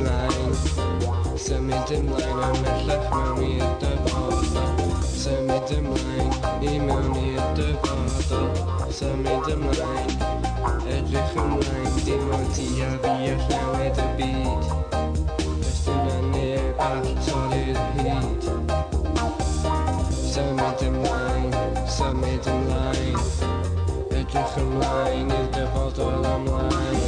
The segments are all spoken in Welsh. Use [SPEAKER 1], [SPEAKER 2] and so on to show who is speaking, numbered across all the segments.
[SPEAKER 1] ymlaen, symud ymlaen ymellach mewn i'r dyfodol. Symud ymlaen I mewn i'r dyfodol. Symud ymlaen, edrych ymlaen, dim ond ti a fi all newid y byd. Does dim na neb all torri'r hyd. Symud ymlaen, edrych ymlaen i'r dyfodol ymlaen.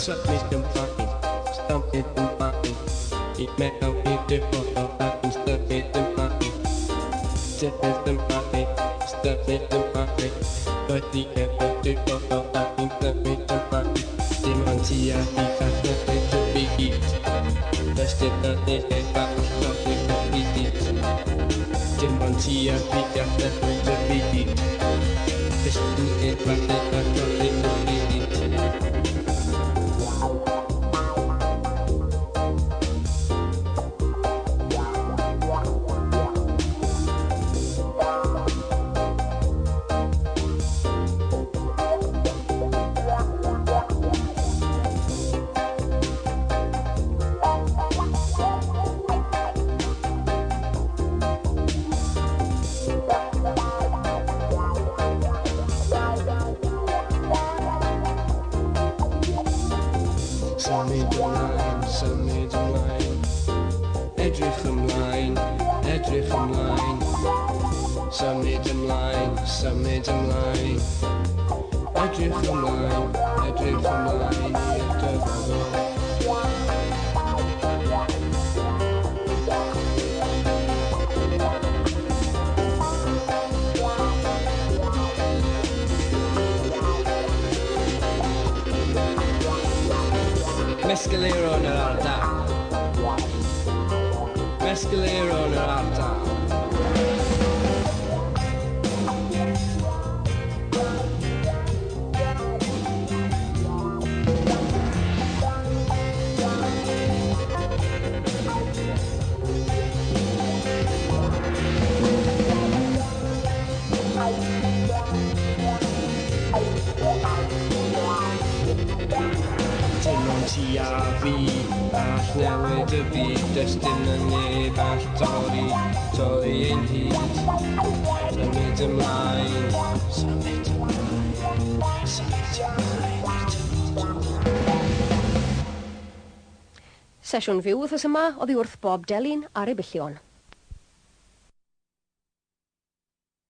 [SPEAKER 1] Symud ymlaen, symud ymlaen, I mewn i'r dyfodol ac yn symud ymlaen. Symud ymlaen, symud ymlaen, roedd I efo dyfodol ac yn symud ymlaen. Dim ond ti a fi all newid y byd. Does dim na neb all torri'r hyd. Dim ond ti a fi all newid y byd. Does dim neb all torri'r hyd. Symud ymlaen, edrych ymlaen, edrych ymlaen. Symud ymlaen, edrych ymlaen i'r dyfodol. Mescalero yn yr ardal. Mescalero yn yr ardal. Ti a fi all newid y byd. Does dim na neb all torri ein hyd. Symud ymlaen, symud ymlaen, symud ymlaen.
[SPEAKER 2] Sesiwn fyw wythnos yma oddi wrth Bob Delyn ar ei byllion.